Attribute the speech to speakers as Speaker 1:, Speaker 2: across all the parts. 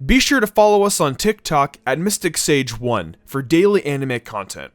Speaker 1: Be sure to follow us on TikTok at MysticSage1 for daily anime content.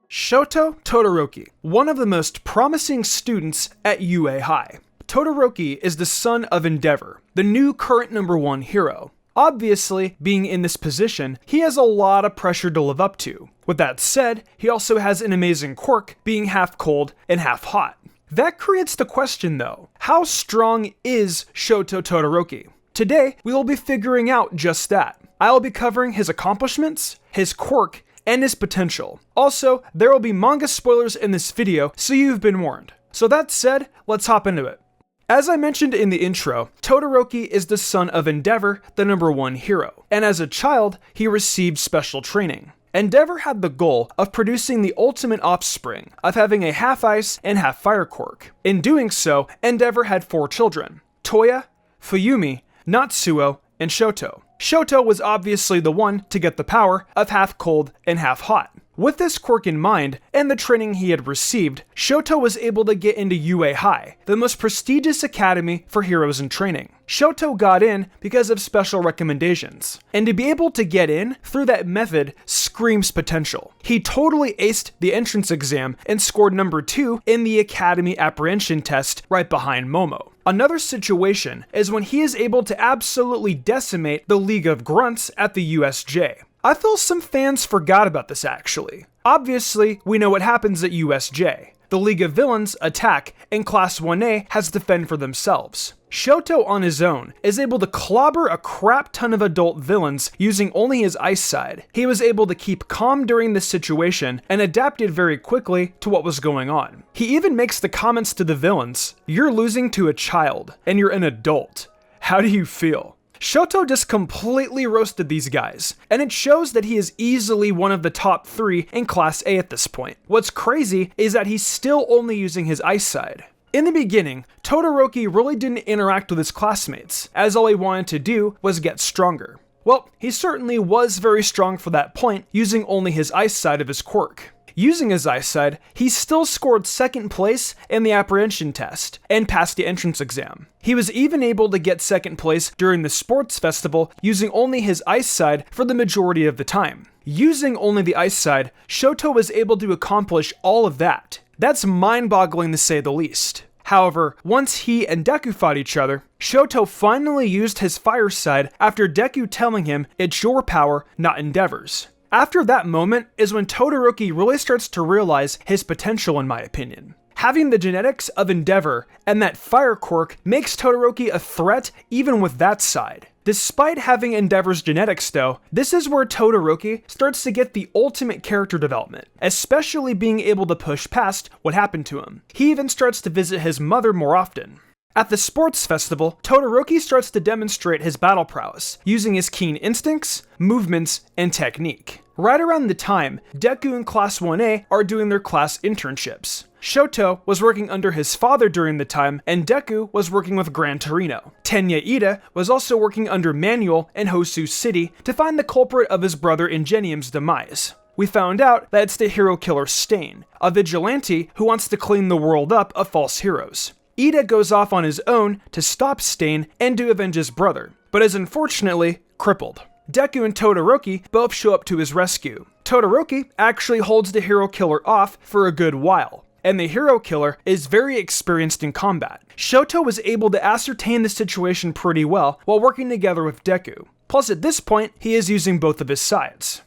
Speaker 2: Shoto Todoroki, one of the most promising students at UA High. Todoroki is the son of Endeavor, the new current #1 hero. Obviously, being in this position, he has a lot of pressure to live up to. With that said, he also has an amazing quirk, being half cold and half hot. That creates the question though, how strong is Shoto Todoroki? Today, we will be figuring out just that. I will be covering his accomplishments, his quirk, and his potential. Also, there will be manga spoilers in this video, so you've been warned. So that said, let's hop into it. As I mentioned in the intro, Todoroki is the son of Endeavor, the #1 hero, and as a child, he received special training. Endeavor had the goal of producing the ultimate offspring, of having a half ice and half fire quirk. In doing so, Endeavor had 4 children: Toya, Fuyumi, Natsuo, and Shoto. Shoto was obviously the one to get the power of half cold and half hot. With this quirk in mind, and the training he had received, Shoto was able to get into UA High, the most prestigious academy for heroes in training. Shoto got in because of special recommendations, and to be able to get in through that method screams potential. He totally aced the entrance exam and scored #2 in the academy apprehension test right behind Momo. Another situation is when he is able to absolutely decimate the League of Grunts at the USJ. I feel some fans forgot about this actually. Obviously, we know what happens at USJ. The League of Villains attack, and Class 1A has to fend for themselves. Shoto on his own is able to clobber a crap ton of adult villains using only his ice side. He was able to keep calm during this situation and adapted very quickly to what was going on. He even makes the comments to the villains, "You're losing to a child, and you're an adult. How do you feel?" Shoto just completely roasted these guys, and it shows that he is easily one of the top 3 in Class A at this point. What's crazy is that he's still only using his ice side. In the beginning, Todoroki really didn't interact with his classmates, as all he wanted to do was get stronger. Well, he certainly was very strong for that point, using only his ice side of his quirk. Using his ice side, he still scored 2nd place in the apprehension test, and passed the entrance exam. He was even able to get 2nd place during the sports festival using only his ice side for the majority of the time. Using only the ice side, Shoto was able to accomplish all of that. That's mind-boggling to say the least. However, once he and Deku fought each other, Shoto finally used his fire side after Deku telling him, "It's your power, not Endeavor's." After that moment is when Todoroki really starts to realize his potential in my opinion. Having the genetics of Endeavor and that fire quirk makes Todoroki a threat even with that side. Despite having Endeavor's genetics though, this is where Todoroki starts to get the ultimate character development, especially being able to push past what happened to him. He even starts to visit his mother more often. At the sports festival, Todoroki starts to demonstrate his battle prowess, using his keen instincts, movements, and technique. Right around the time, Deku and Class 1A are doing their class internships. Shoto was working under his father during the time, and Deku was working with Gran Torino. Tenya Ida was also working under Manuel in Hosu City to find the culprit of his brother Ingenium's demise. We found out that it's the hero killer Stain, a vigilante who wants to clean the world up of false heroes. Ida goes off on his own to stop Stain and to avenge his brother, but is unfortunately crippled. Deku and Todoroki both show up to his rescue. Todoroki actually holds the hero killer off for a good while, and the hero killer is very experienced in combat. Shoto was able to ascertain the situation pretty well while working together with Deku. Plus at this point, he is using both of his sides.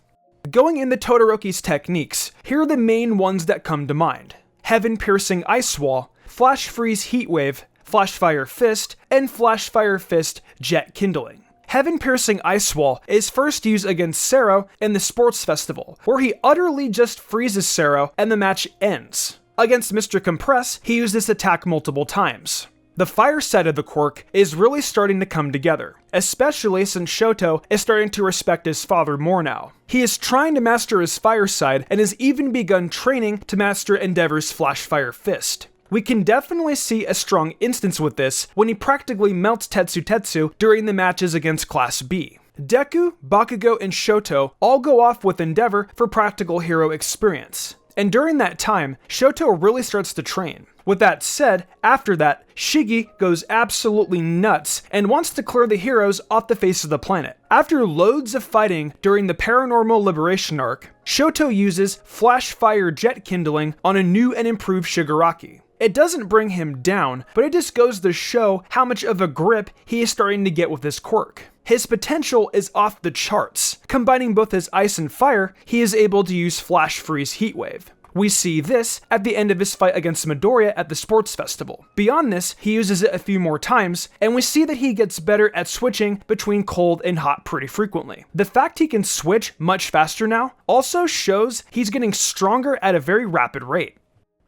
Speaker 2: Going into Todoroki's techniques, here are the main ones that come to mind: Heaven Piercing Ice Wall, Flash Freeze Heatwave, Flash Fire Fist, and Flash Fire Fist Jet Kindling. Heaven Piercing Ice Wall is first used against Sero in the sports festival, where he utterly just freezes Sero and the match ends. Against Mr. Compress, he used this attack multiple times. The fire side of the quirk is really starting to come together, especially since Shoto is starting to respect his father more now. He is trying to master his fire side and has even begun training to master Endeavor's Flash Fire Fist. We can definitely see a strong instance with this when he practically melts Tetsu during the matches against Class B. Deku, Bakugo, and Shoto all go off with Endeavor for practical hero experience. And during that time, Shoto really starts to train. With that said, after that, Shigi goes absolutely nuts and wants to clear the heroes off the face of the planet. After loads of fighting during the Paranormal Liberation arc, Shoto uses Flash Fire Jet Kindling on a new and improved Shigaraki. It doesn't bring him down, but it just goes to show how much of a grip he is starting to get with this quirk. His potential is off the charts. Combining both his ice and fire, he is able to use Flash Freeze Heatwave. We see this at the end of his fight against Midoriya at the sports festival. Beyond this, he uses it a few more times, and we see that he gets better at switching between cold and hot pretty frequently. The fact he can switch much faster now also shows he's getting stronger at a very rapid rate.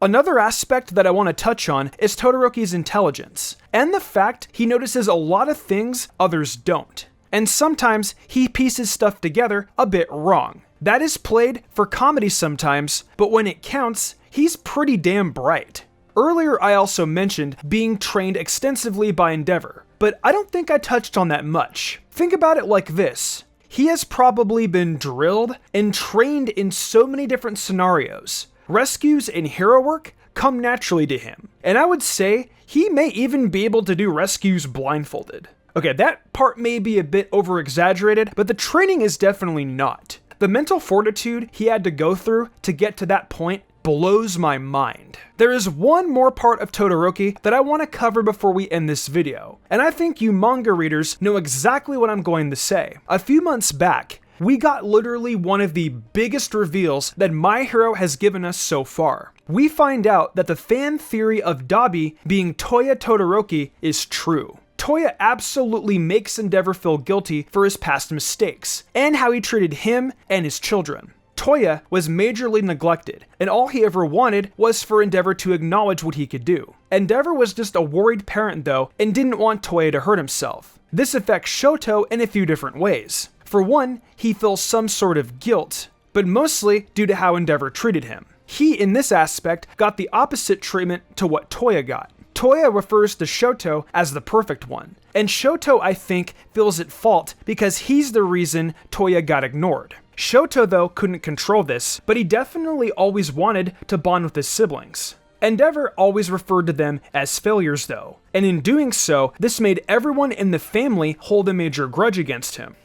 Speaker 2: Another aspect that I want to touch on is Todoroki's intelligence, and the fact he notices a lot of things others don't. And sometimes he pieces stuff together a bit wrong. That is played for comedy sometimes, but when it counts, he's pretty damn bright. Earlier I also mentioned being trained extensively by Endeavor, but I don't think I touched on that much. Think about it like this. He has probably been drilled and trained in so many different scenarios. Rescues and hero work come naturally to him, and I would say he may even be able to do rescues blindfolded. Okay, that part may be a bit over-exaggerated, but the training is definitely not. The mental fortitude he had to go through to get to that point blows my mind. There is one more part of Todoroki that I want to cover before we end this video, and I think you manga readers know exactly what I'm going to say. A few months back, we got literally one of the biggest reveals that My Hero has given us so far. We find out that the fan theory of Dabi being Toya Todoroki is true. Toya absolutely makes Endeavor feel guilty for his past mistakes, and how he treated him and his children. Toya was majorly neglected, and all he ever wanted was for Endeavor to acknowledge what he could do. Endeavor was just a worried parent though, and didn't want Toya to hurt himself. This affects Shoto in a few different ways. For one, he feels some sort of guilt, but mostly due to how Endeavor treated him. He, in this aspect, got the opposite treatment to what Toya got. Toya refers to Shoto as the perfect one, and Shoto, I think, feels at fault because he's the reason Toya got ignored. Shoto, though, couldn't control this, but he definitely always wanted to bond with his siblings. Endeavor always referred to them as failures, though, and in doing so, this made everyone in the family hold a major grudge against him.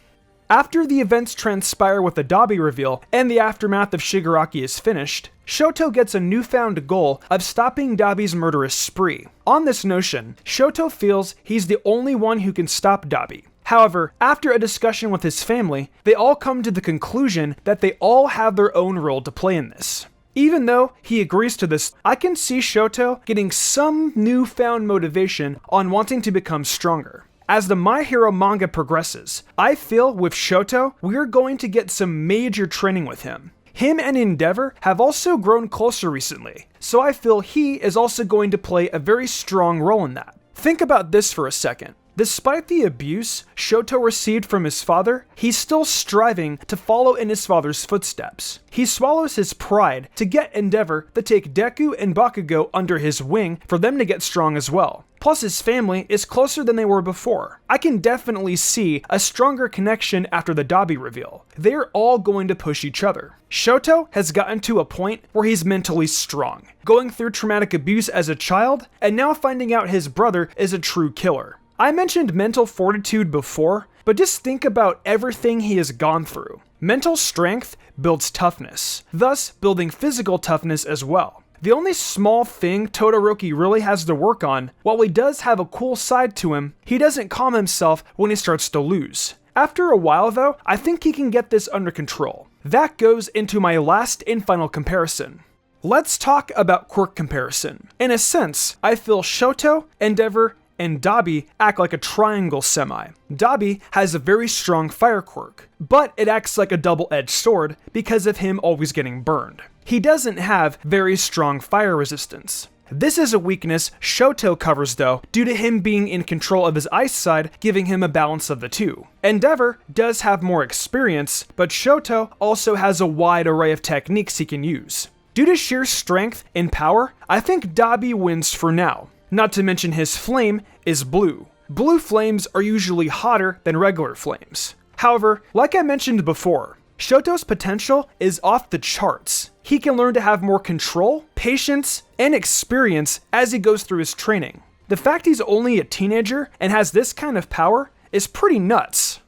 Speaker 2: After the events transpire with the Dabi reveal, and the aftermath of Shigaraki is finished, Shoto gets a newfound goal of stopping Dabi's murderous spree. On this notion, Shoto feels he's the only one who can stop Dabi. However, after a discussion with his family, they all come to the conclusion that they all have their own role to play in this. Even though he agrees to this, I can see Shoto getting some newfound motivation on wanting to become stronger. As the My Hero manga progresses, I feel with Shoto, we're going to get some major training with him. Him and Endeavor have also grown closer recently, so I feel he is also going to play a very strong role in that. Think about this for a second. Despite the abuse Shoto received from his father, he's still striving to follow in his father's footsteps. He swallows his pride to get Endeavor to take Deku and Bakugo under his wing for them to get strong as well. Plus his family is closer than they were before. I can definitely see a stronger connection after the Dabi reveal. They're all going to push each other. Shoto has gotten to a point where he's mentally strong, going through traumatic abuse as a child, and now finding out his brother is a true killer. I mentioned mental fortitude before, but just think about everything he has gone through. Mental strength builds toughness, thus building physical toughness as well. The only small thing Todoroki really has to work on, while he does have a cool side to him, he doesn't calm himself when he starts to lose. After a while though, I think he can get this under control. That goes into my last and final comparison. Let's talk about Quirk Comparison. In a sense, I feel Shoto, Endeavor, and Dabi act like a triangle semi. Dabi has a very strong fire quirk, but it acts like a double-edged sword because of him always getting burned. He doesn't have very strong fire resistance. This is a weakness Shoto covers though, due to him being in control of his ice side, giving him a balance of the two. Endeavor does have more experience, but Shoto also has a wide array of techniques he can use. Due to sheer strength and power, I think Dabi wins for now. Not to mention his flame is blue. Blue flames are usually hotter than regular flames. However, like I mentioned before, Shoto's potential is off the charts. he can learn to have more control, patience, and experience as he goes through his training. The fact he's only a teenager and has this kind of power is pretty nuts.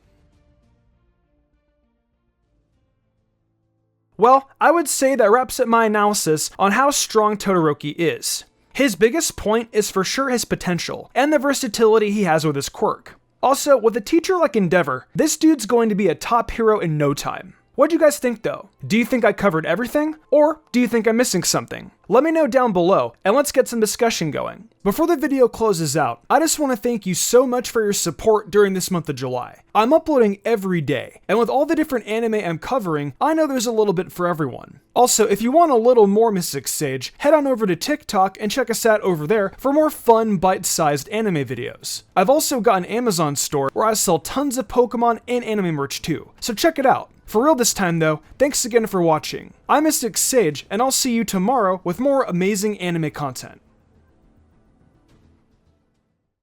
Speaker 2: Well, I would say that wraps up my analysis on how strong Todoroki is. His biggest point is for sure his potential, and the versatility he has with his quirk. Also, with a teacher like Endeavor, this dude's going to be a top hero in no time. What do you guys think though? Do you think I covered everything? Or do you think I'm missing something? Let me know down below, and let's get some discussion going. Before the video closes out, I just want to thank you so much for your support during this month of July. I'm uploading every day, and with all the different anime I'm covering, I know there's a little bit for everyone. Also, if you want a little more Mystic Sage, head on over to TikTok and check us out over there for more fun, bite-sized anime videos. I've also got an Amazon store where I sell tons of Pokemon and anime merch too, so check it out. For real this time though, thanks again for watching. I'm Mystic Sage, and I'll see you tomorrow with more amazing anime content.